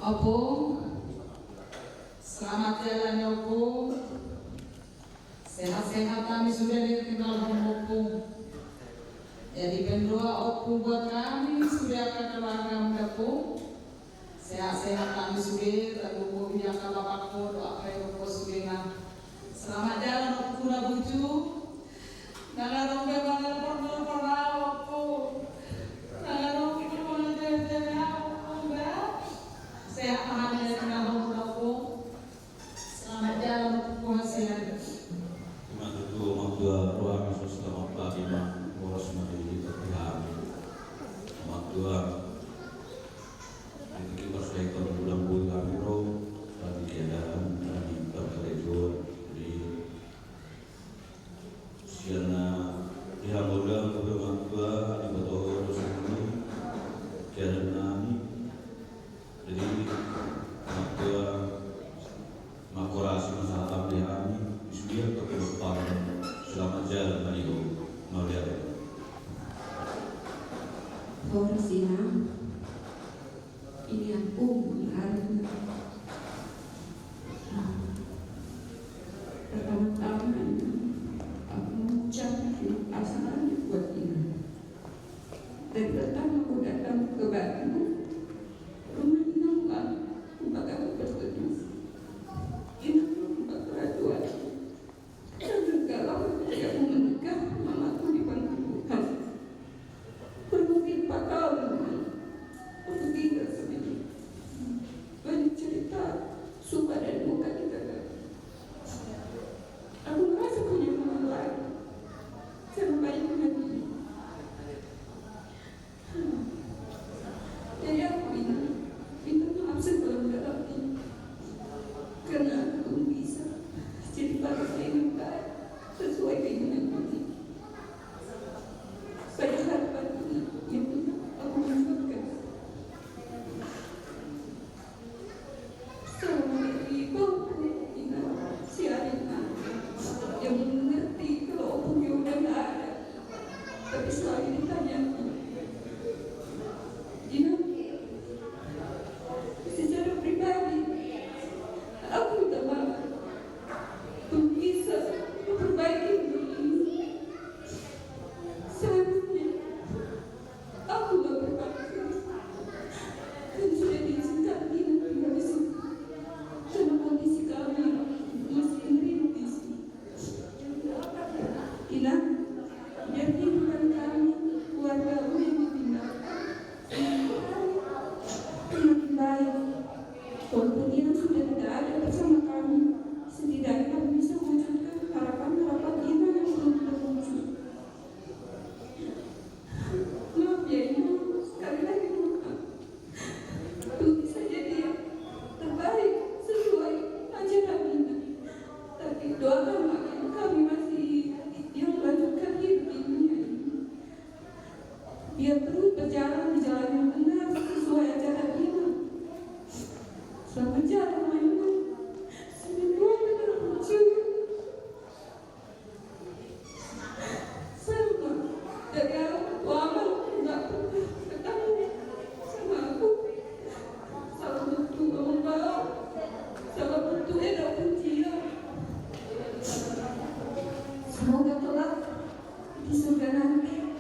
Opung, selamat jalan ya Opung. Sehat-sehat kami sudah ditinggal Opung. Jadi pendoa Opung buat kami sudah akan keluarga Opung. Sehat-sehat kami sudah, tak lupa biar bapakku doa Opung sudah. Selamat jalan Opung na buju. Nangarong bebangan pernah Opung. Nangarong bebangan Opung ba. Sehat tahan dari kenal Opung. Selamat jalan Opung sehat. Dua ruang selamat pagi Bang Boros Mari Terpihami selamat dua itu kita sektor bulan-bulan kami roh tadi tiadaan tadi berkerejuan di siana pihak modal kebetulan dua di betul semua jalan nami jadi dua makorasi masalah tamlihan disudia ke depan. Selamat jalan Marigo Mauliade. Forcina ini aku mengarang pertama-tama aku mengucapkan terima kasih buat ini. Dan pertama aku datang ke Batu, rumah Inang tempat aku bertemu. Inang tempat peraturan. Kalau saya mau menikah, mamaku dipanggilkan. Bermungkin 4 tahun, aku tinggal sendiri. Banyak cerita, sumpah dan muka kita. Aku merasa punya mama lain. Sama baik dengan ini. Jadi aku minta maaf sebelum dalam ini. Karena aku belum bisa. Jadi pada saya minta sesuai keinginan ini. Pada harapan ini yang aku mengucapkan. Selama ibu si Arina yang mengerti kalau opungnya udah gak ada. Tapi selalu ditanya, Dina, secara pribadi, aku minta maaf. Belum bisa memperbaiki ini. Seharusnya aku gak berbakti dan sudah diizinkan Dina tinggal di sini. Karena kondisi kami masih merintis. Dina, biar kehidupan kami, keluarga yang ditinggalkan semakin baik. Walaupun Dina sudah tidak ada bersama kami, setidaknya kami bisa mewujudkan harapan-harapan Ina yang belum terwujud. Maaf ya Ina, sekali lagi maaf. Belum bisa jadi yang terbaik sesuai ajaran Ina. Tapi doakanlah kami masih yang melanjutkan hidup di dunia ini. Biar terus berjalan di jalan yang benar sesuai ajaran Ina. Selamat jalan Ina. Dari awal lama nggak pernah ketemu sama aku. Salah bentuk membawa, salah bentuk ada kuncinya. Semoga kelak di surga nanti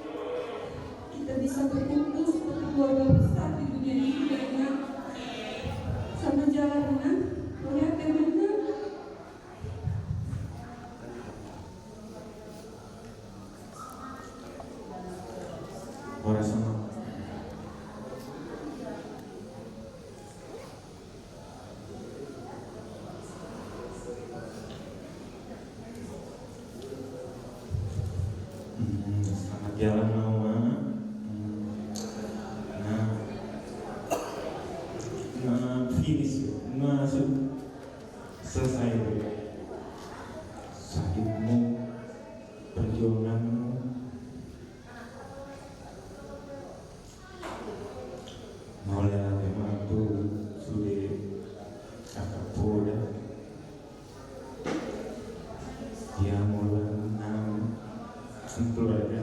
kita bisa berkumpul seperti keluarga besar di dunia ini dengan sama jalanan melihat yang benar. Orang sama. Selamat jalan Mama. Finish, masuk selesai sakitmu, perjuanganmu. Maulah memang tu sudah kakak poda. Dia mula enam keluarga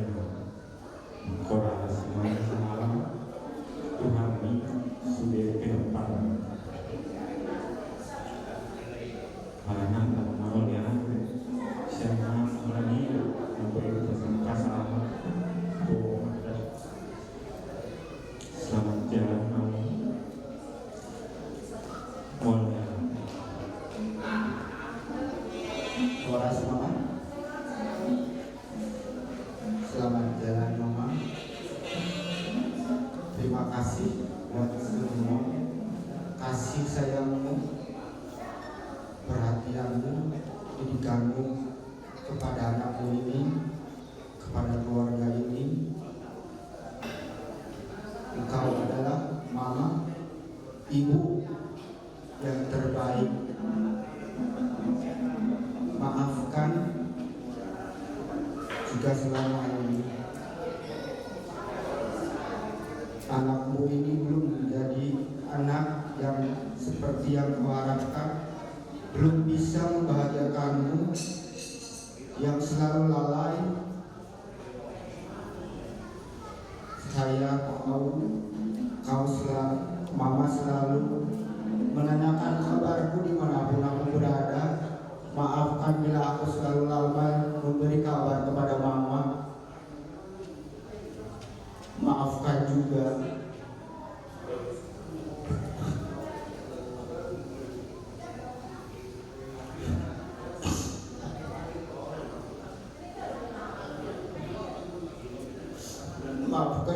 korang semua salam Tuhan sudah ke depan kasih buat semua, kasih sayangmu, perhatianmu, didikanmu kepada anakku ini, kepada keluarga ini. Engkau adalah mama, ibu yang terbaik. Maafkan jika selama ini anakmu ini belum menjadi anak yang seperti yang kau harapkan, belum bisa membahagiakanmu, yang selalu lalai. Saya kau selalu, mama selalu menanyakan kabarku dimanapun aku berada. Maafkan bila aku selalu lalai memberi kabar kepada mama. Maafkan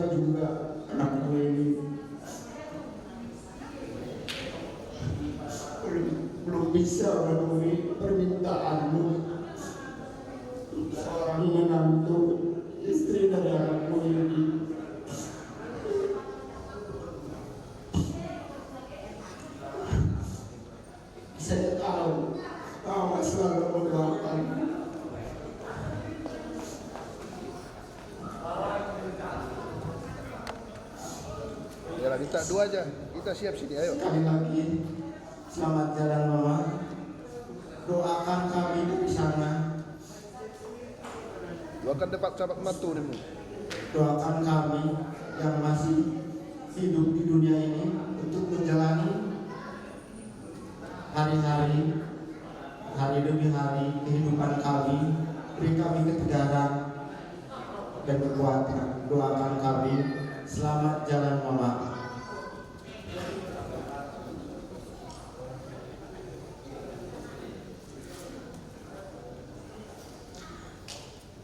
juga anakku ini belum bisa memenuhi permintaanmu. Seorang menantu istri dari anakku ini. Saya tahu Mama selalu mendoakan. Ya, minta dua aja. Kita siap sini, ayo. Sekali lagi, selamat jalan Mama. Doakan kami di sana. Doakan dapat sahabat matu nih. Doakan kami yang masih hidup di dunia ini untuk menjalani hari-hari, hari demi hari kehidupan kami. Beri kami ketegaran dan kekuatan. Doakan kami. Selamat jalan Mama.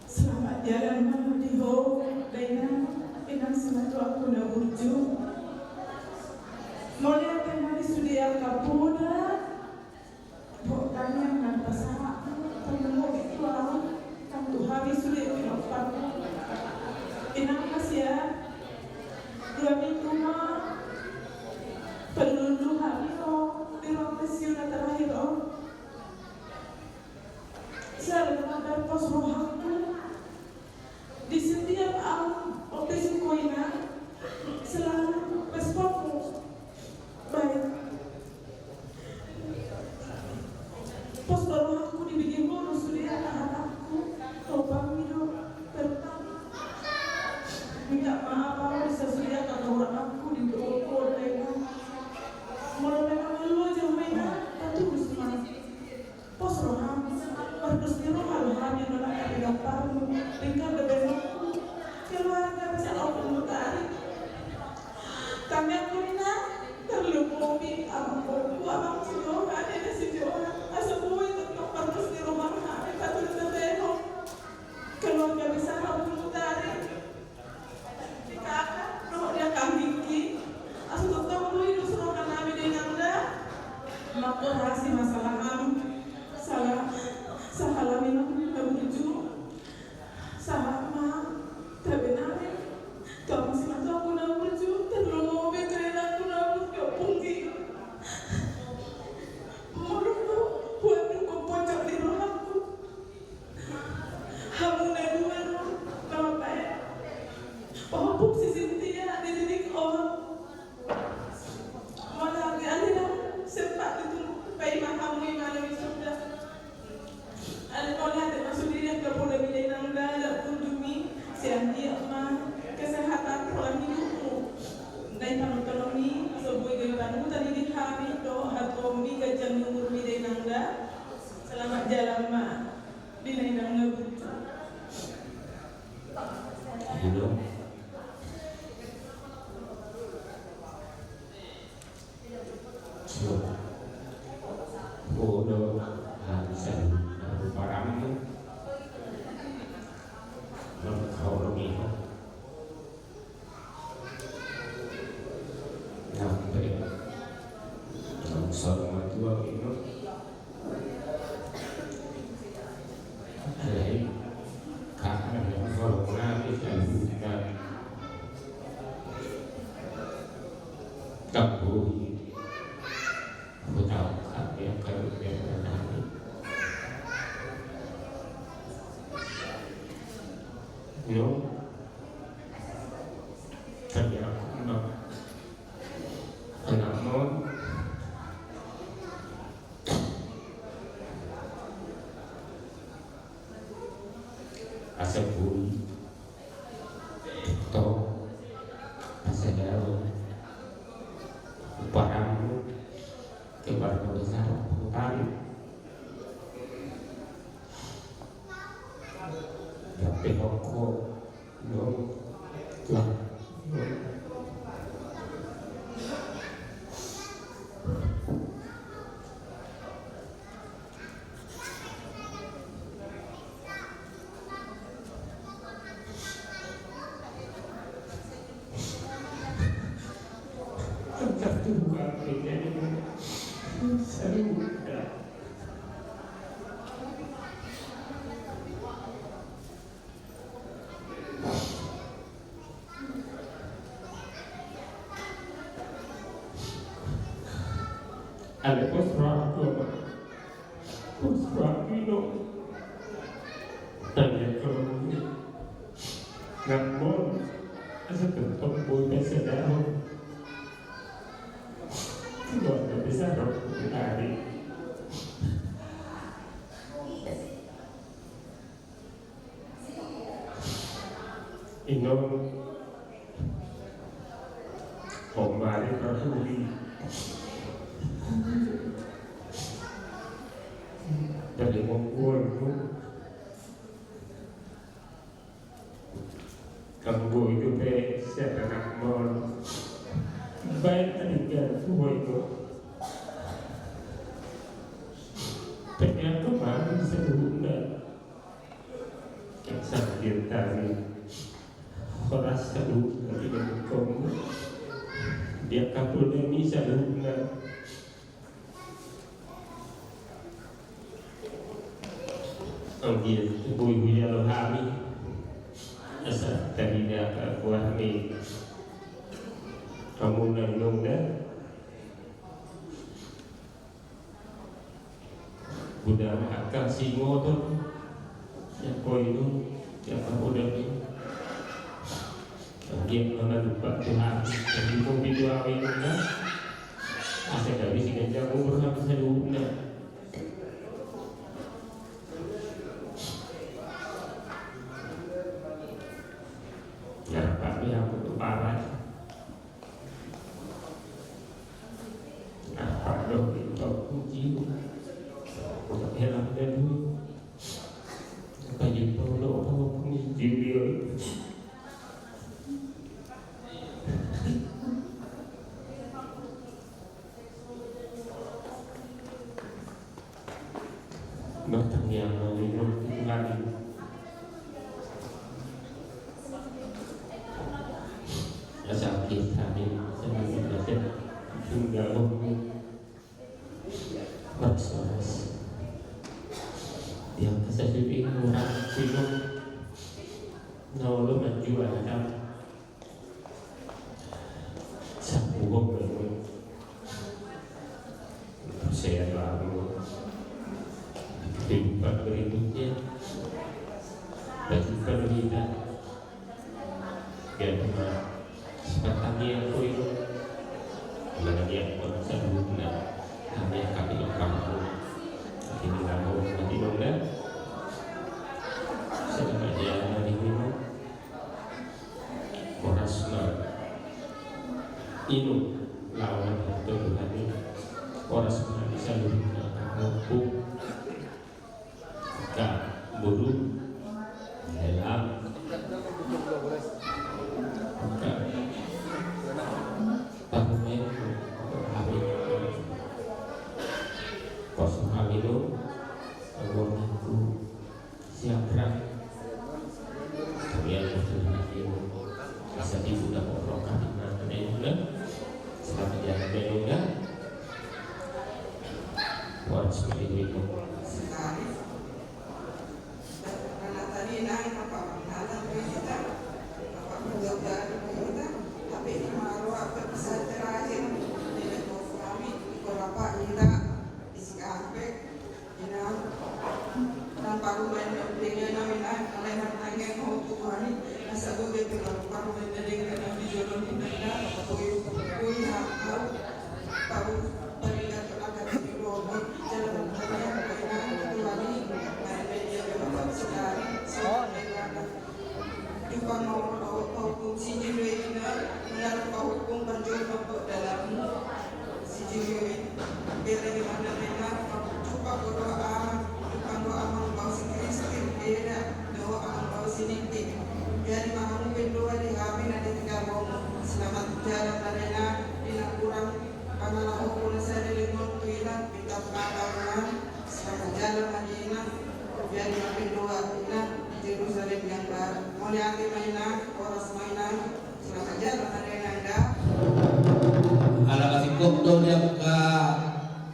Selamat jalan Mama Diho, Daina, Inang Sematu aku na burju. Mulai hari sudia kapuda, bokanya nan pasah, temu itu kantu hari sudia pinopar. Inang masih 2 minggu mah pelulu hari di ruang pensiun terakhir saya ada pos rohaku di setiap operasi koina selalu responmu baik. Pos rohaku dibikin bonus sudah anak-anakku topang hidup terutama minta maaf kalau bisa sudah kata orang aku di bawah mereka mulai memang lu aja mainan tapi semua pos roham harus diru hal-hal yang menangkan di gambarmu tinggal bebenokku keluarga bisa aku mutari kami aku mina terlupa abangku abang si Johan ada si Johan asal boy tetap harus di rumah kami kata di bebenok keluarga bisa aku mutari kakak, no dia kambingki, asal tetap dulu itu suruh kami dengan dah, makor hasil masalah salah minum berbuju, sama terbenarnya, kamu sih nanti aku nak berbuju, terlalu betul aku nak berbuju pungki, menurutku buat aku pojok di rumahku, kamu nedua nama baik. Walaupun si Cynthia dididik orang malah ada sempat itu bayi mahamu malam sudah ada orang ada masuk diri ke pola bidai nangda ada kunjungi sianti ama kesehatan pola hidupmu dari ekonomi sebuah gerakan tadi di hari itu atau mi kajian umur bidai nangda selamat jalan ma bidai nangda betul. Bodoh harisan barang kau lebih Kabui aku tahu kami akan mengalami kami aku namun asa bui to asa daun parang kebarang besar tadi tapi rokok dong lah ada posrakido tanya kalau namun asa tetap boleh sedang keluarga besar hari inom omari rahuli dari mongol kamu itu saya anak mal baik tinggal semua itu ternyata baru sebelumnya yang sakit tadi orang seru dari kamu dia kapul demi sebelumnya dia ibu-ibu yang kami asal tadi dia kuat ni kamu nandung dah budak akal singo tu yang kau itu yang kamu dah ni dia mana lupa Tuhan jadi pun bidua awin dah asal dari sini jauh berapa sebelumnya ya kami yang berkeparan apa dong itu kunci untuk helang dan duit kaji tolong apa kunci dia datang yang minum lagi sakit hati saya tidak tinggal bersoras yang kesesuai orang minum nolong menjual dalam sambung dengan saya baru kehidupan berikutnya bagi pemerintah biar seperti aku itu dia pun sebelumnya kami kamu ini kamu nanti mana sebenarnya hari ini korasma ini lawan Tuhan ini korasma bisa lebih mampu gak buruk dalam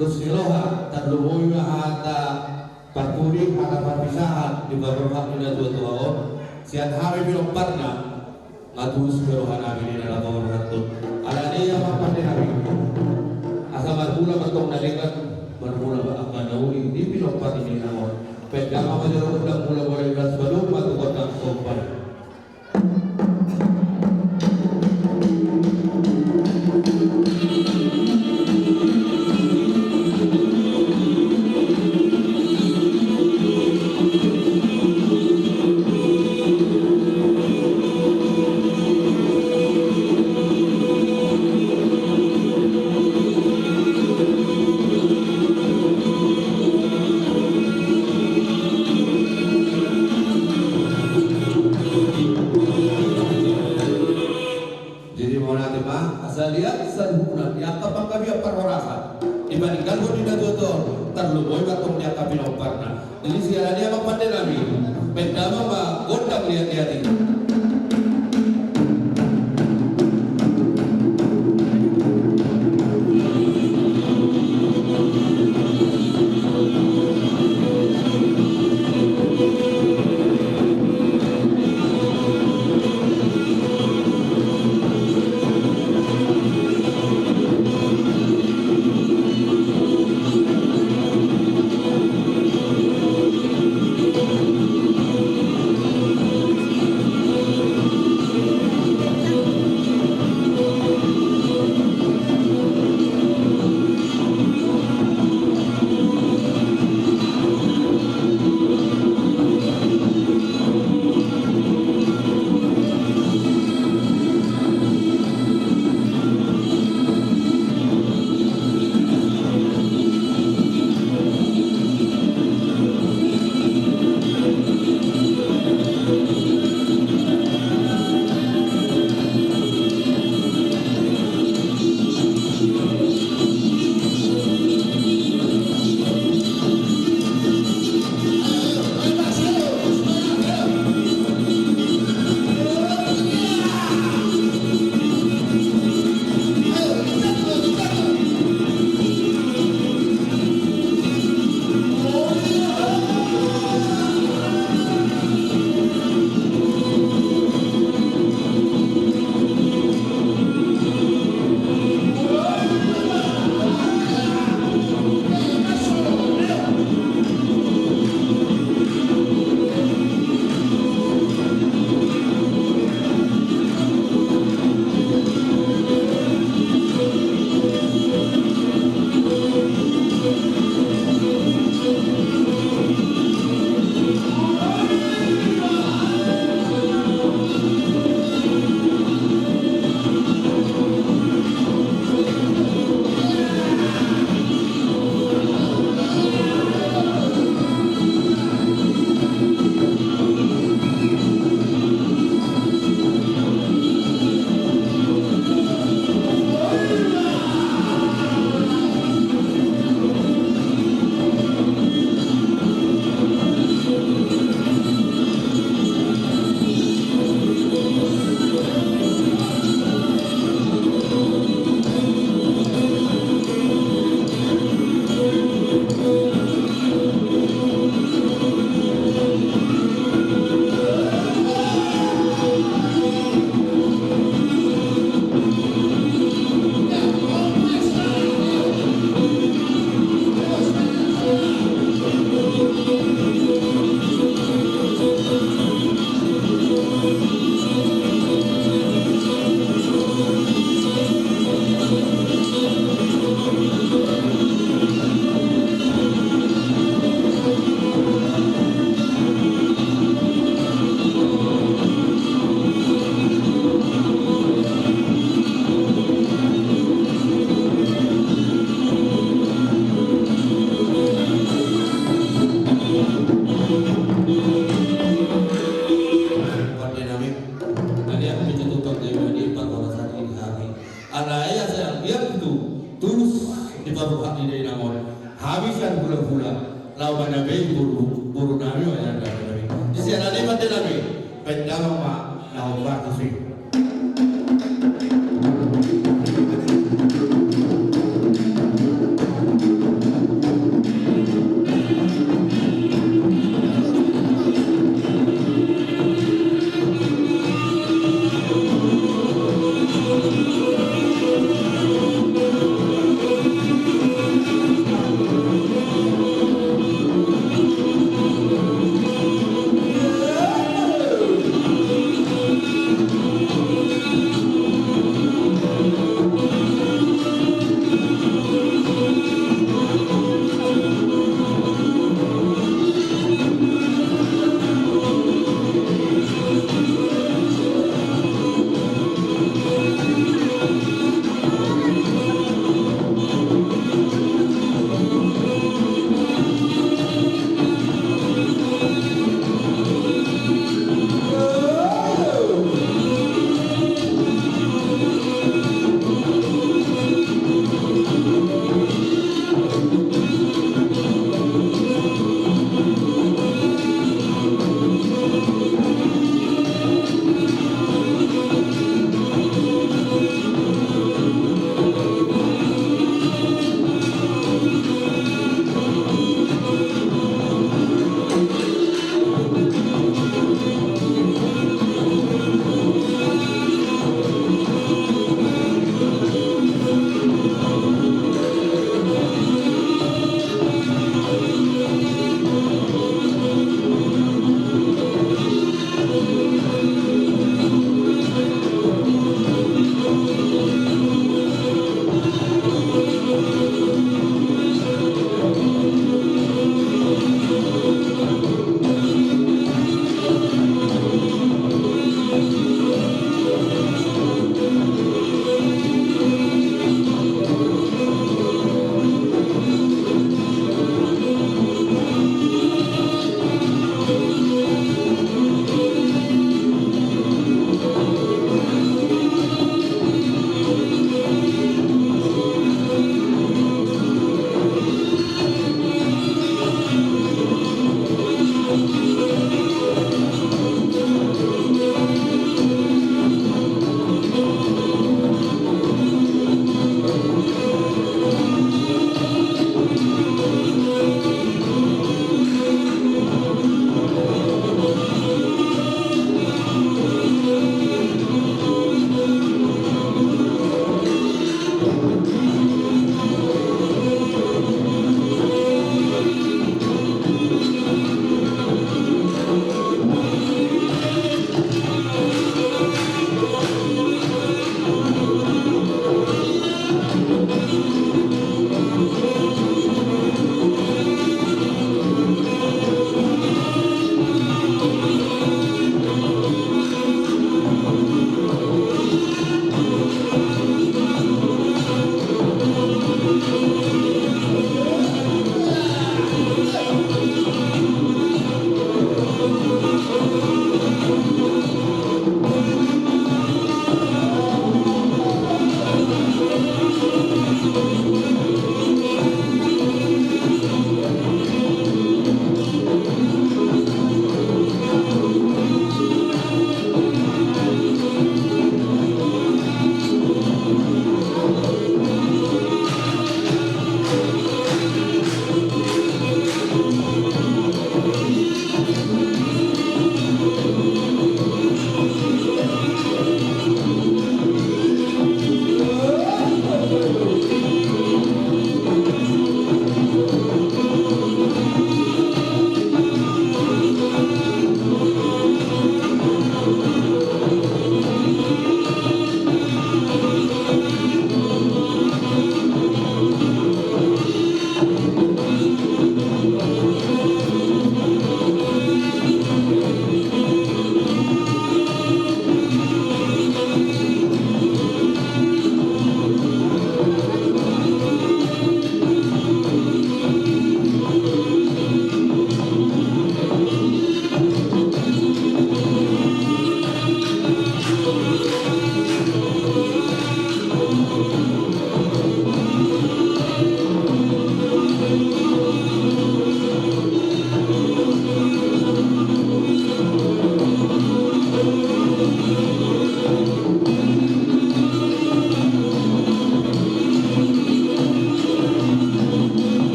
Gustiloha tadlumoy nga hata pagpuri hata papisahan di babaruhak nila tuwa-tuwa siyan hari pinopar na ngatulus berohan namin nila babaruhak to ala niya mapande namin asa marmula matong nalikat marmula ba ang manawi di pinopar ini namon pwede ka mamalirot ng mula-mula yung balong matukot ng kumpan. Dibandingkan kau tidak tutur terluboy batong dia kapinong parna. Jadi siaran dia mapande nami. Pendama ba gondang lihat-lihat ini.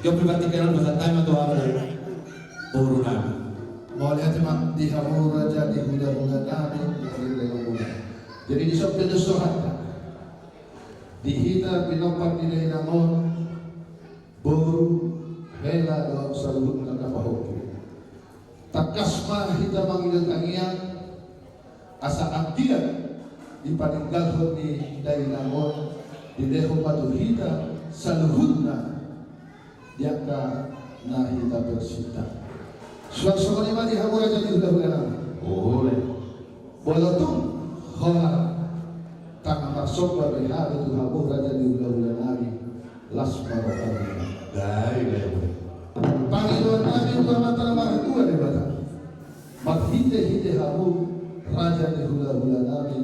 Kepribadian bahasa time atau apa? Urunan. Mau lihat teman di Hamur Raja di Huda-Huda Nabi jadi di Sabda Sohat di Hita Pinopan di Namon Boru Hela dalam Salud dan Kapahoki Takasma Hita Manggil Tangian Asa Aktian di Paninggalhon di Dainamon di Deho Patu Hita Saluhudna Diaka Nahita Bersita suara-suara lima di Hamur Raja di Huda-Huda Boleh. Walaupun Hola Tangan masuk pada hari itu Hamur Raja di Huda-Huda Nabi Lasma Rohani Baik. Panggilan Nabi Muhammad Talamah dua di Batam Maghite-hite Hamur Raja di Huda-Huda Nabi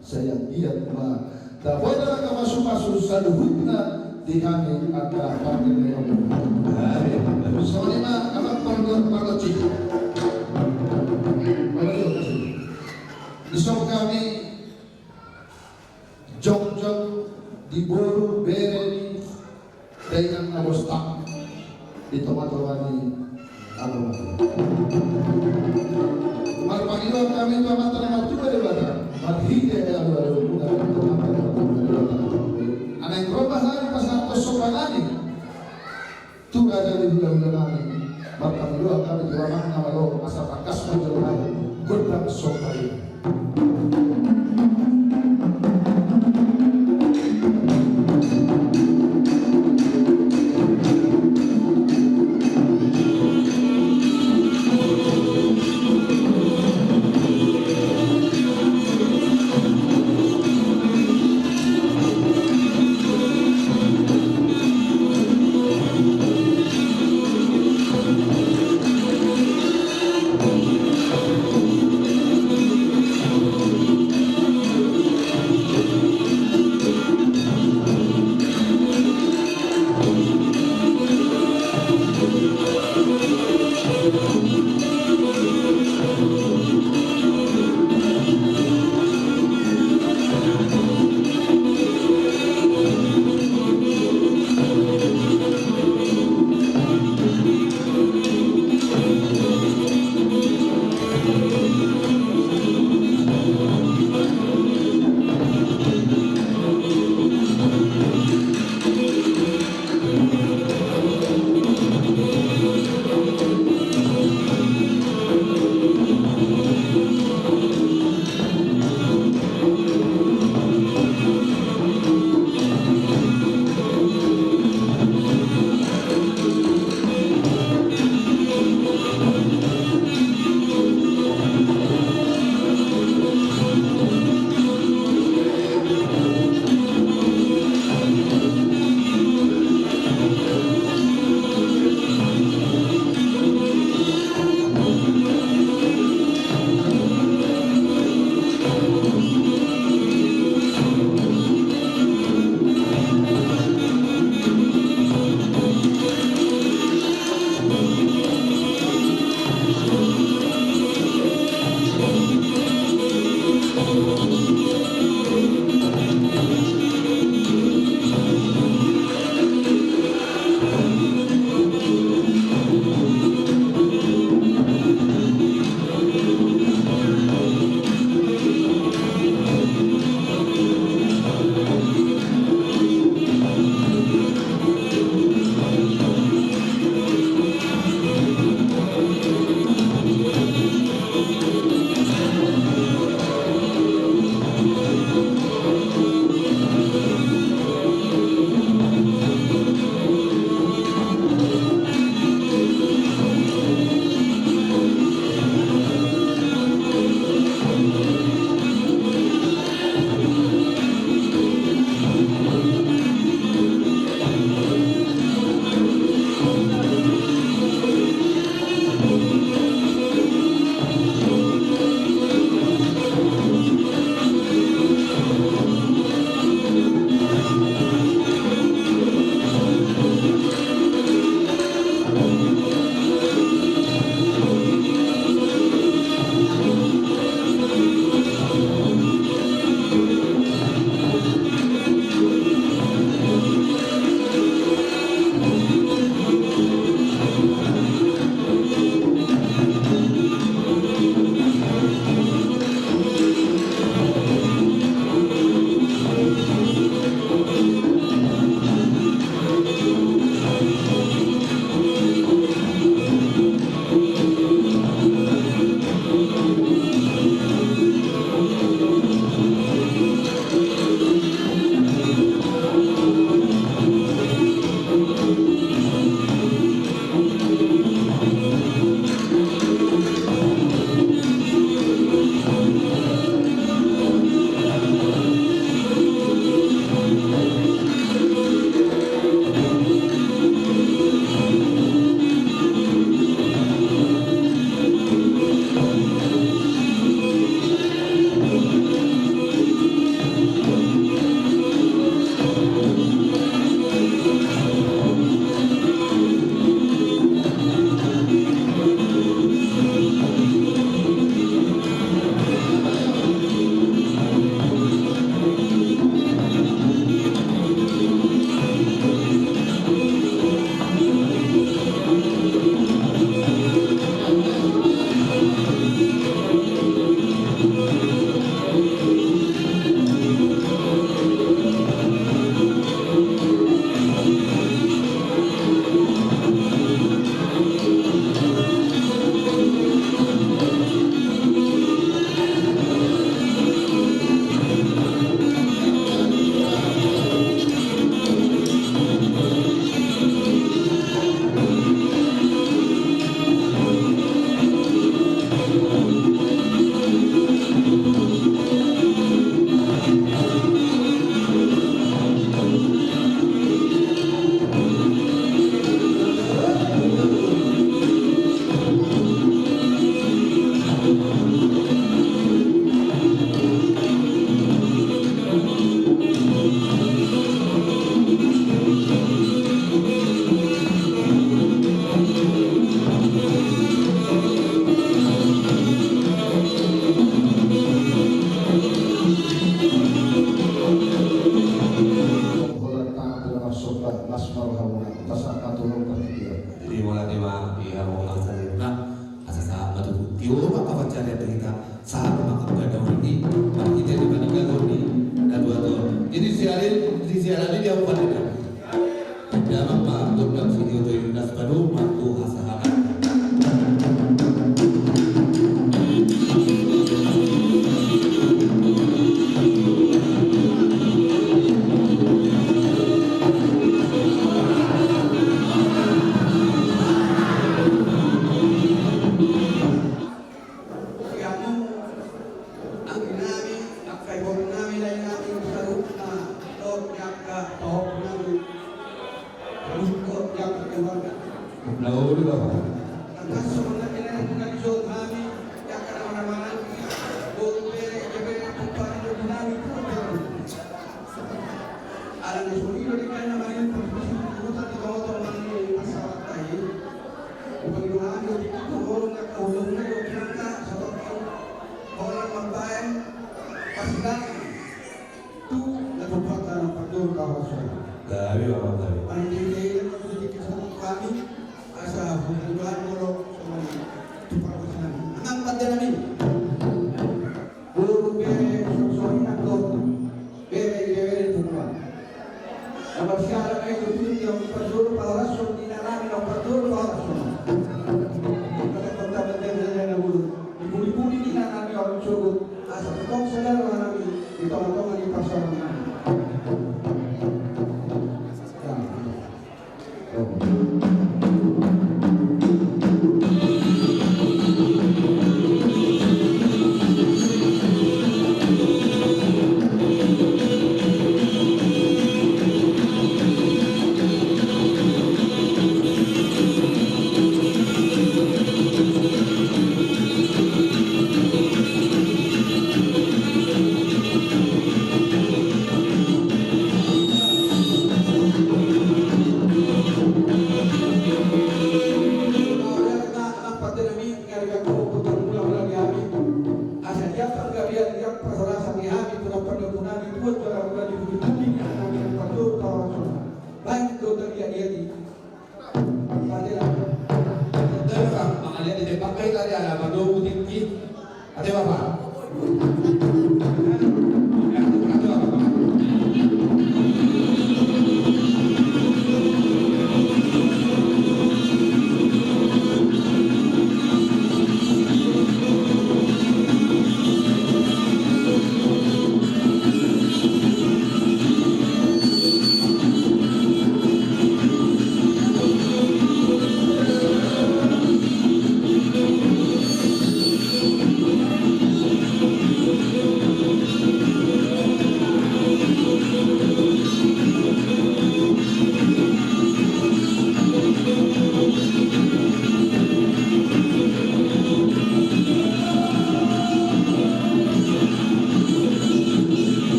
Sayang giat ma Daboda ka masuk-masuk saluhutna di kami ada panggil yang Baik. soalnya akan panggil cik Isok kami Jong-jong di Boru Bere di dengan abostak di tomat-tomat di Abu. Marpangilo kami itu amat terang juga di badan. Marhide lalu muda itu anak yang berubah lagi pas atau sopan lagi. Tu ada di bulan kami. Marpangilo kami juga nama lo asal akas menjelma godam sopan. mas marhamuna tasak natulong pertikian. Jadi mulai tema dia mau langsung nah asal matu tio maka baca dia kita saat maka ada ini maka kita dibandingkan ini dan dua tahun. Jadi siaran ini dia bukan ada. Dia apa untuk video itu das baru waktu asahan.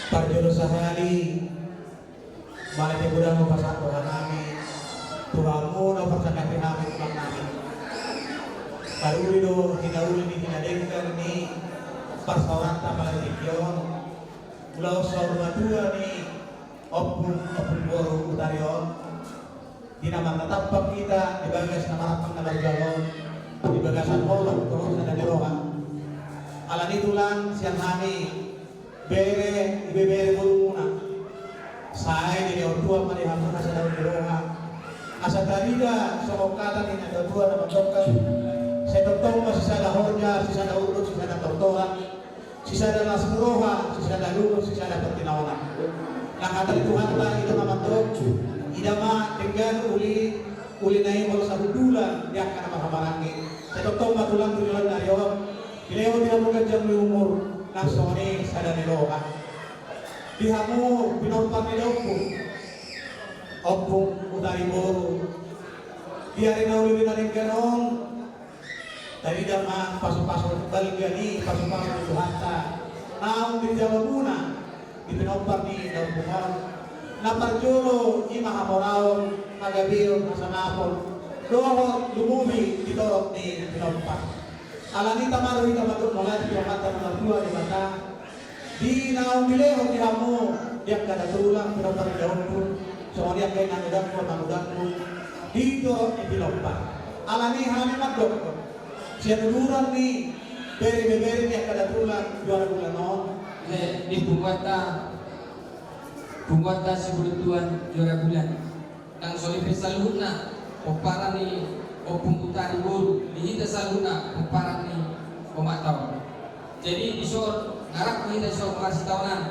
Parjolo sahari balik budang mo pasatuhan namin Tuhan mo na pasakati namin ulang namin Paruli do hinauli ni hinadengkan ni Parsawanta Maladikyon Mula sa rumah dua ni Opun Boro Utarion di nama tatapang kita di bagas nama rapang nama jalon di bagasan Allah terus ada di roha alan itulang siang kami bere muna saya jadi orang tua mari hamba asa daun di roha asa tarida sokokatan ini ada dua nama dokter saya dokter masih sada horja sisa ada urut sisa ada doktoran sisa ada nasroha sisa ada lulus sisa ada pertinawana nah kata Tuhan tak kita mamadok idama dengan uli naik walau 1 bulan dia akan makabarangi saya dokter matulang tujuan dari orang Ileo dia bukan jam umur naksoni sada niloha dihamu pinompak nilopung opung utari boru biarin nauli binarin ganong tadi dama pasu-pasu balgani pasu-pasu Tuhanta naung di Jawa Buna di pinompak ni daun bungon naparjolo ima hamoraon magabil nasanapon dohot lumumi ditorok ni pinompak alani tamaru ita matur mulai di mata nomor 2 di mata di naung bileho di hamu dia kada tulang pinompak daun pun soalnya kayak nangudan pun ditorok ni pinompak alani hami madok siya nuluran ni beri dia kada tulang juara bulan non di Bungwata sebelum Tuhan juara bulan nang solipe saluna opara ni opung utari buru dihita saluna opara ni omatau jadi disor ngarak kita disor kasih tahunan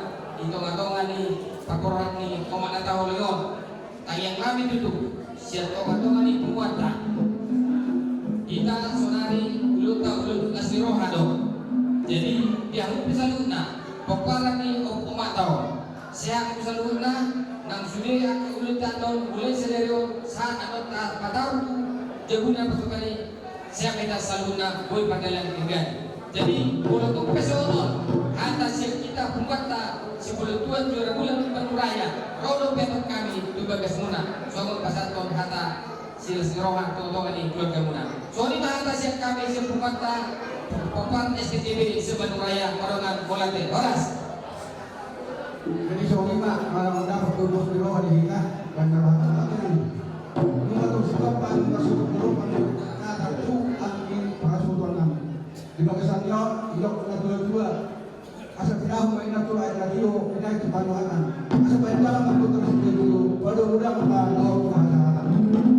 hitung-hitungan ni pakoran ni omatau leon tayang kami tutup siap hitung-hitungan ni Bungwata kita sonari ulut kasih rohado jadi dia hukum saluna opara ni omatau saya bisa luna nang sudah aku ulitan tahun mulai sederhana saat atau tak patau jaguna pasukani saya minta saluna boy padalang tinggal jadi kalau tu pesonon atas siap kita pungkata sebelum Tuhan juara bulan penuraya rodo petok kami tu bagas muna soal pasal tahun kata silsirohan tolong ini keluarga muna soal itu atas siap kami siap pungkata papan SKTB sebenuraya orangan volante horas. Jadi soalnya Pak, kalau dapat tubuh di bawah di hingga dan dapat ini atau sekopan masuk ke rumah kata tu angin pengasuhan kami di bagasan yok dua asal tidak mainatu air radio ini itu panuhan asal main dalam aku terus dulu pada udah membantu kehadiran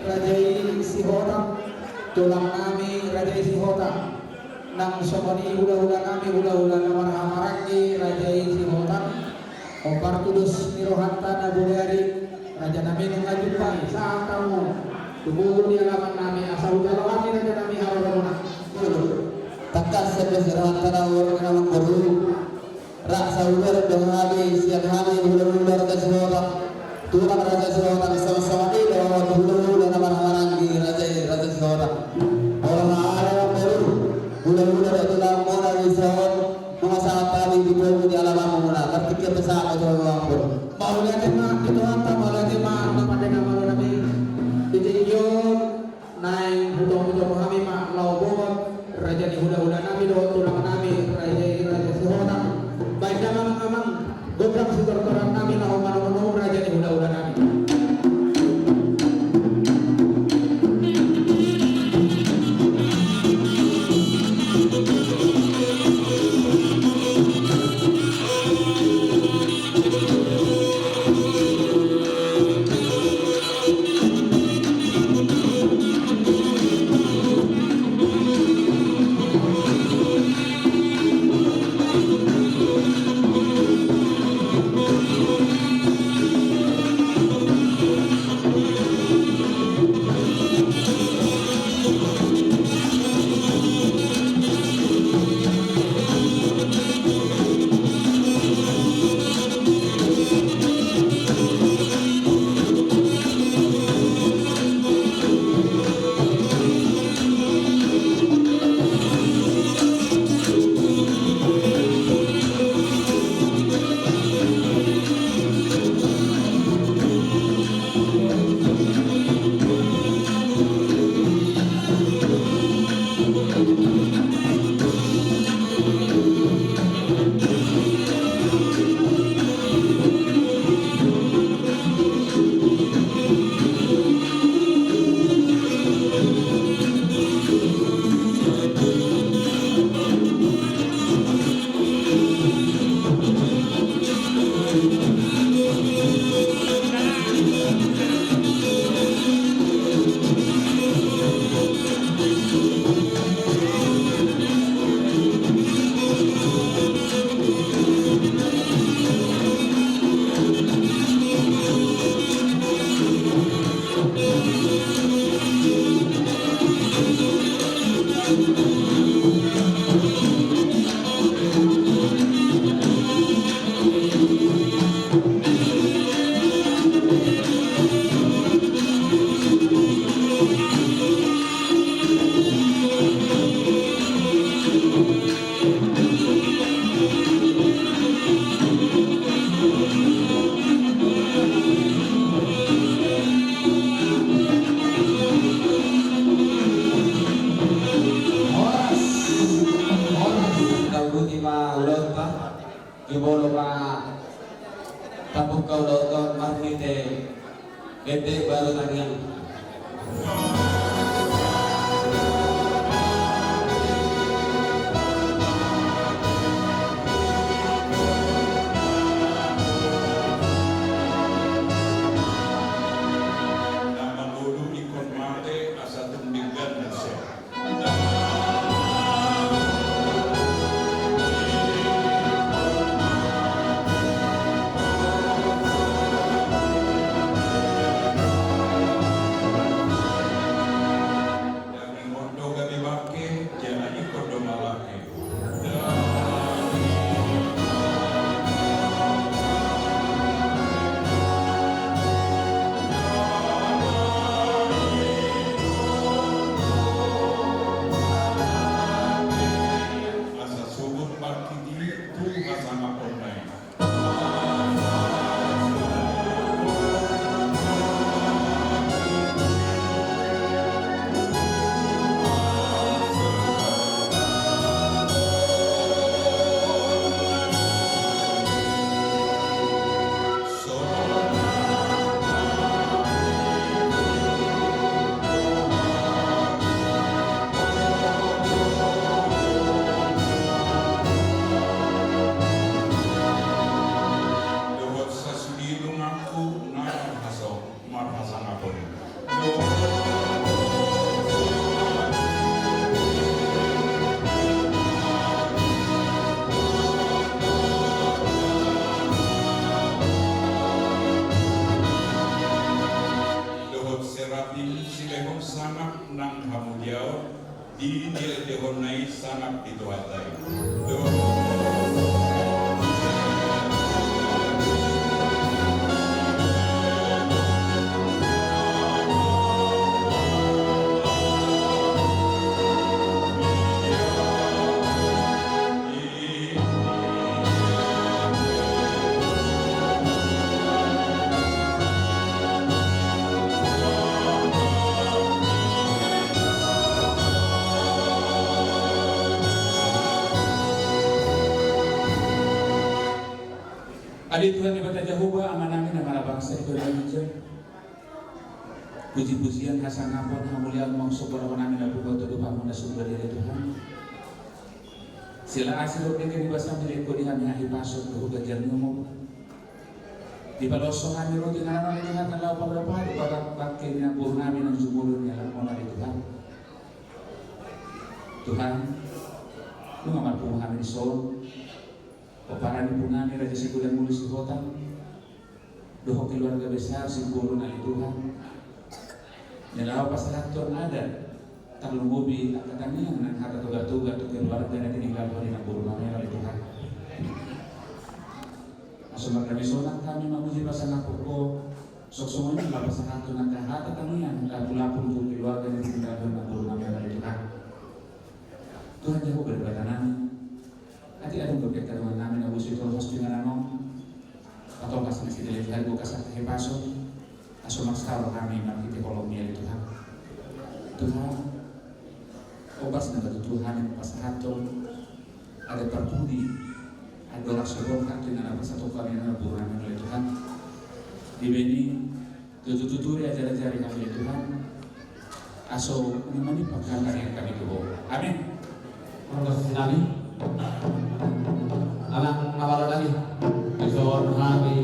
Rajai Sihota tulang kami Rajai Sihota nang somoni hula-hula kami hula-hula namar hamarangi Rajai Sihota opar tudus nirohanta nabulari raja nami ngajumpai saat kamu tubuh di alaman nami asal udarawani raja nami haramuna takas sebes nirohanta nawar namang baru raksa udara dengan siang hari hula-hula Rajai Sihota tulang Raja Sihota sama-sama di dalam dulu dan nama-nama Raja Sihota orang Arab baru bulan-bulan itu dalam mana Sihota masa tadi di bawah di alam mana terpikir besar itu orang baru mau lihat emak itu hantar mau lihat emak pada nama Nabi ditinjau naik hutang-hutang kami mak lau bobot Raja di hula-hula Nabi doa tulang Nabi Raja Sihota baik dalam amang gobrak si tortoran kami naum Raja di hula-hula Nabi. Gimolo pa tapos kau loton markite gede baru lagi. Nama dulu ikon mate asa tumbinggan nase. Di dihonai sangat dituatai. Adi Tuhan ibadah Jehovah aman-amin amanah bangsa Indonesia. Puji-pujian hasanapun hamulian mongso barawanami lalu kau tuduh pamunda sumber dari Tuhan. Sila asih rupin bahasa milik kodihan yang pasut ke gajar nyumuk. Di palosong kami roti nanaman Tuhan kalau beberapa hari barat bakin yang purnami dan sumulun yang lalu dari Tuhan. Tuhan, lu nggak mampu kami son. Peparan ibu nami Raja Siku dan Mulus di kota doho keluarga besar Simbolo nali Tuhan nelawa pasalaton ada terlalu mobi katanya yang harta toga-toga tu keluarga dan tinggal di naburu nami nali Tuhan asal kami sonat kami memuji pasangan pokok sok semuanya lah pasalaton nak harta kami yang lapu-lapu untuk keluarga dan tinggal di naburu nami nali Tuhan Tuhan jauh berbeda nami Ati ada berkaitan dengan nama Abu Sito Hos dengan nama atau kasih nasi dari hari buka saat hepaso asal maksal kami nanti kolomnya itu Tuhan Tuhan kobas na katutuhan ng pasahaton ada perpudi ada orang sebon hati na satu kami na burangan oleh Tuhan di beni tututuri ajar-ajar kami oleh Tuhan aso memang pakaian yang kami kebawa amin Terus nabi anak ngawal lagi besok nabi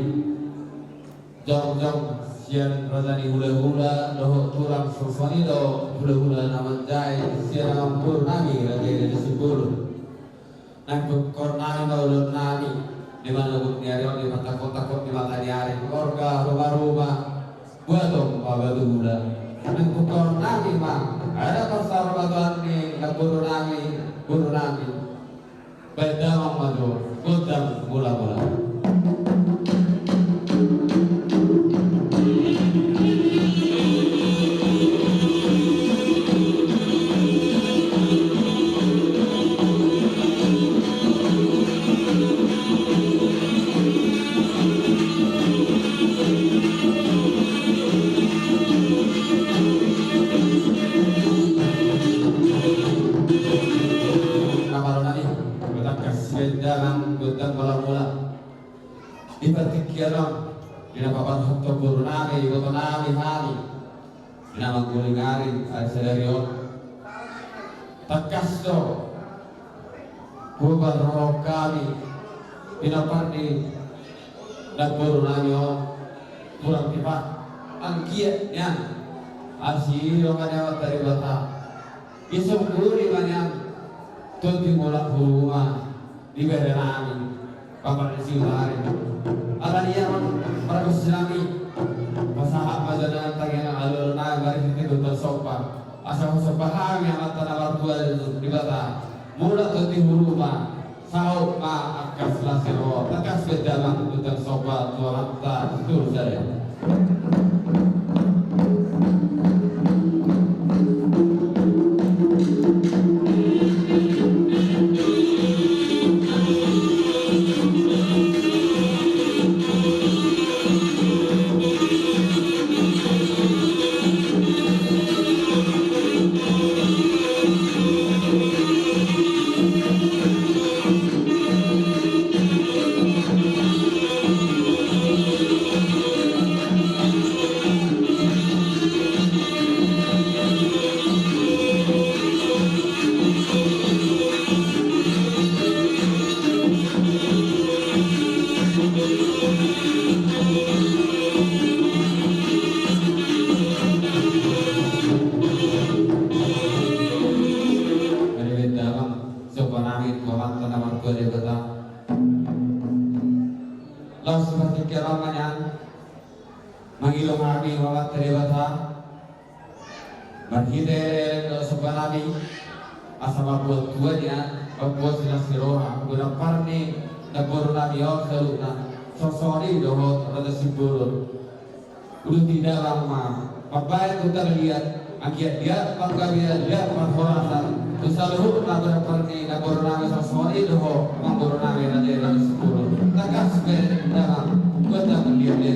jong sian radani hula-hula doh turang susani doh hula-hula naman jai sian ampur nabi lagi dari sepuluh nak kornani maulud nabi di mana buk niarion di mata kota di mata niari keluarga rumah-rumah buat dong bawa hula nak kornani mah ada pasar batuan ni nak guru nabi bedamang madu godam mula-mula Jangan gudang mula-mula di pertikiran di nama papan hotto burunami gotonami hari di nama gulingari al-sedarion takasto bukan roh kami di naparni nagburunami kurang tiba angkiatnya asiro kanya dari bata isok guri banyak tunti mulak rumah di Berenami, Bapak Nasiwari, Alanian para Islami, masalah majalah tagihan alur nagari itu tersopa, asal sepaham yang antara warga di bata, mula tuti huruma, sahut ma akas lasero, takas bedalang itu tersopa tuan ta tur saya. Mangilong kami wawat teribata Marhide do sebanami asama buat tuanya buat sila siroha guna parni nagoro nami o saluna sosori dohot rada siburun udah tidak lama papai kita lihat agiat dia panggawian dia panghoratan tusaluh nagoro parni nagoro nami sosori dohot nagoro nami rada siburun takas be dalam kita melihat dia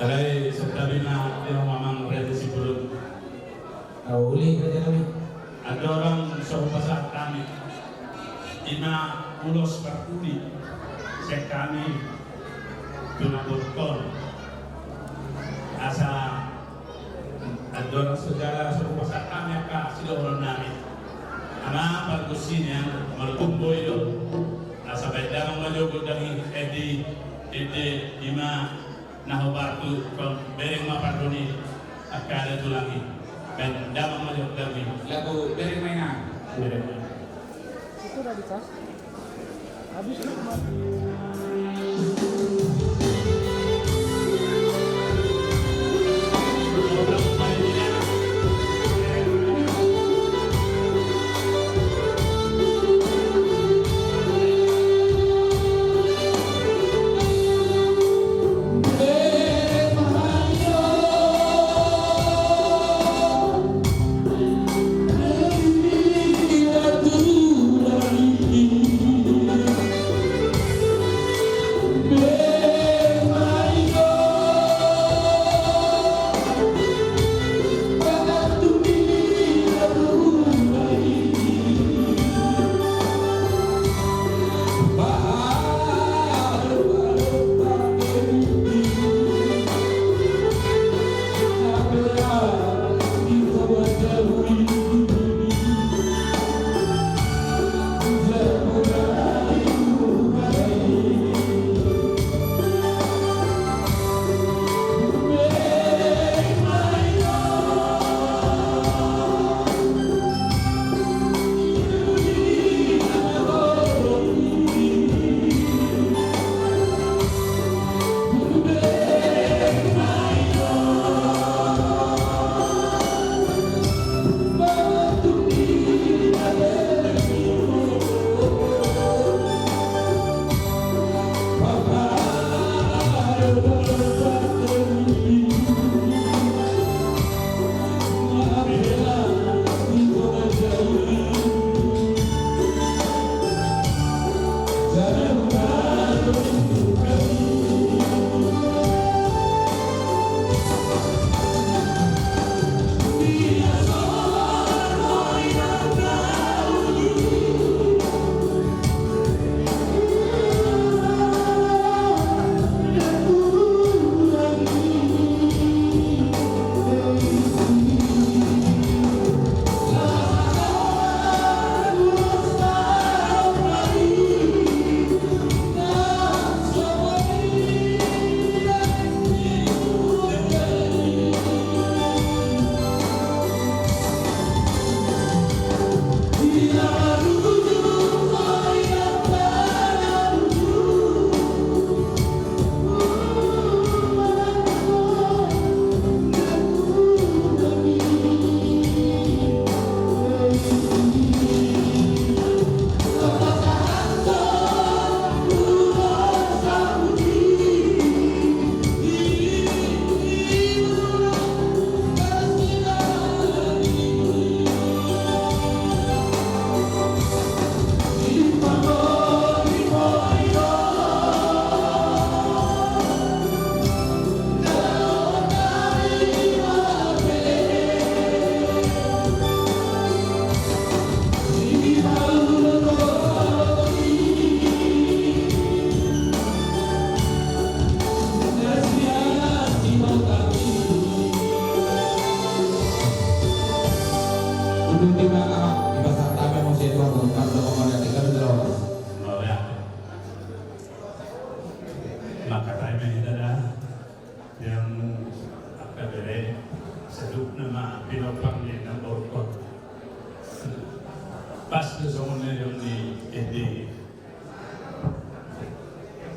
Tarai seperti na yang mamang berada si Burung. Uli kerja kami. Ada orang sahabat kami, ina ulos berkuli, saya kami tunaburkon. Asa ada orang saudara sahabat kami akan sila orang nami. Ama pagkusinya malkumbo itu. Asa bedang majogo dangi edi ima nahobatu kon bereng mapardoni akada tulangi. Dan dalam majok dami Lagu bereng mainan. bereng. Itu udah dicas. Habis itu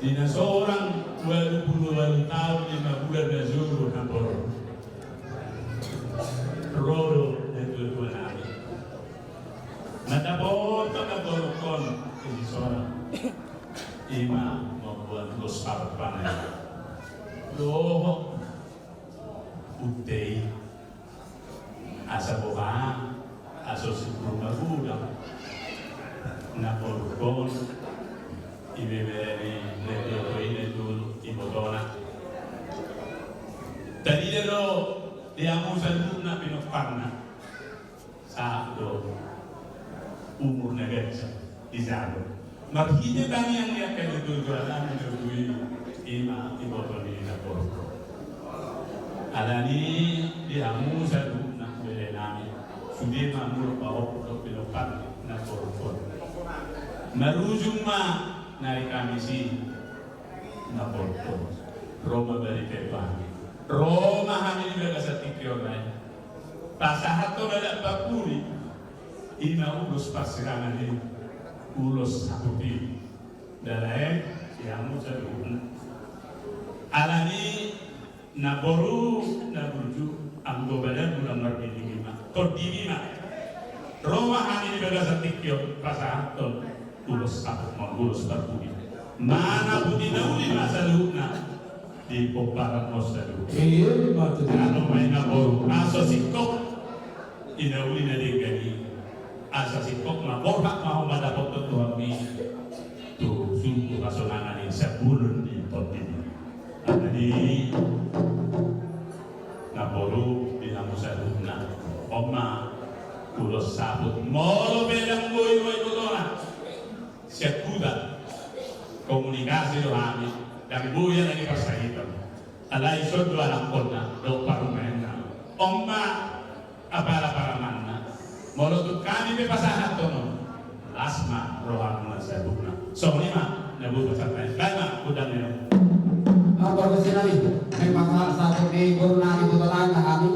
Dina seorang 22 tahun 5 bulan dan zuhur hampir rodo dan dua nabi. Nadabot kon ini seorang ima membuat gosar panai. Loh utei asa boha aso sebelum bulan naborkon ibebeni ledo ini dulu ibodona Dia mau saluna pinoparna sa do umur negara izado. Marhide tani yang dia kaya dulu-dulan dulu ima ibotoni na porto. Alani dia mau saluna bele nami sudah mamur pao do pinoparna na porto. Marujung ma nari kami si na porto. Roma dari Kepa. Roma hamil juga sa tikyo na. Pasahat to na bakuri. Ina ulos pasirangan ni ulos saputi. Dalae yang mo sa doon. Alani na boru na burju ang gobadan bulang marpini ma. Tordini ma. Roma hamil juga sa tikyo pasahat to ulos saput mo ulos bakuri. Mana puti na uli masa na di poparan mosalu. Iya, betul. Ano may naboro. Asa sikok inauli na din gani. Asa sikok maborhak mau madapot to kami. Tu sungguh kasolangan ini sebulun di potin. Jadi naboro bilang mosalu na. Oma ulos sabut. Molo belang boy kotona. Sekuda komunikasi doang. Dari buaya lagi persahitan. Alai so dua lakona do parumena. Omma apara paramana. Molotut kami be pasahat tono. Asma rohan nasabuna. So lima nabu pasahat. Lima udang nyo. Apa kesini? Memang satu minggu nanti itu tetangga kami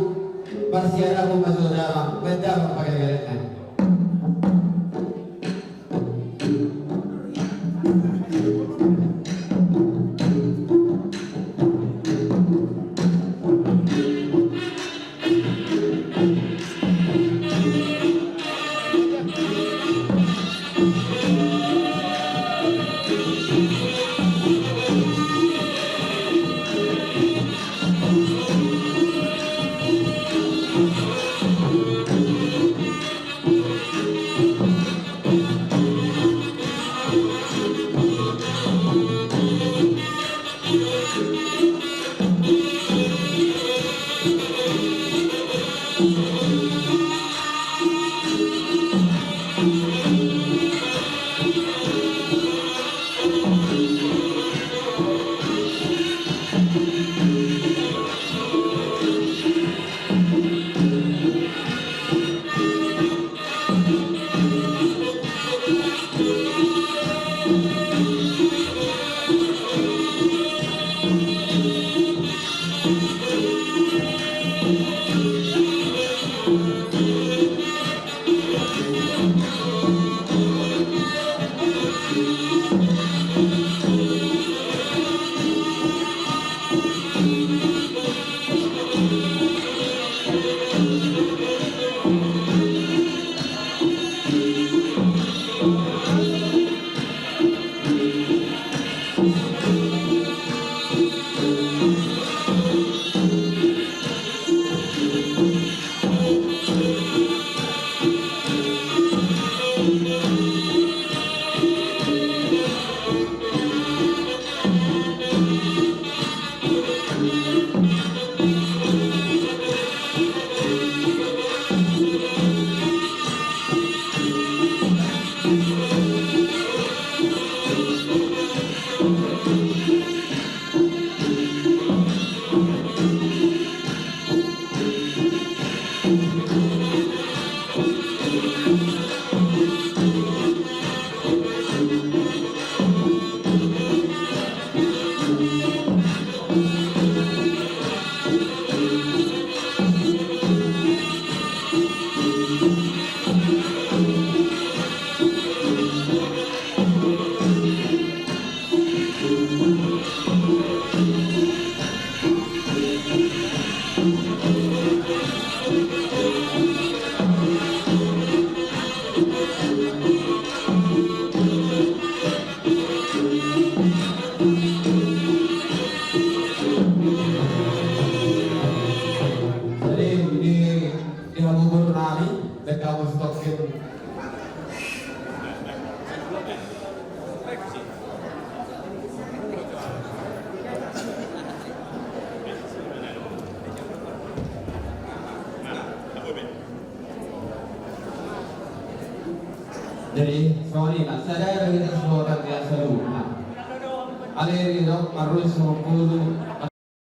bersiara aku masuk dalam beda pakai gerekan. Jadi soalnya saya dari seorang yang selalu. Alerino arroz mengkudu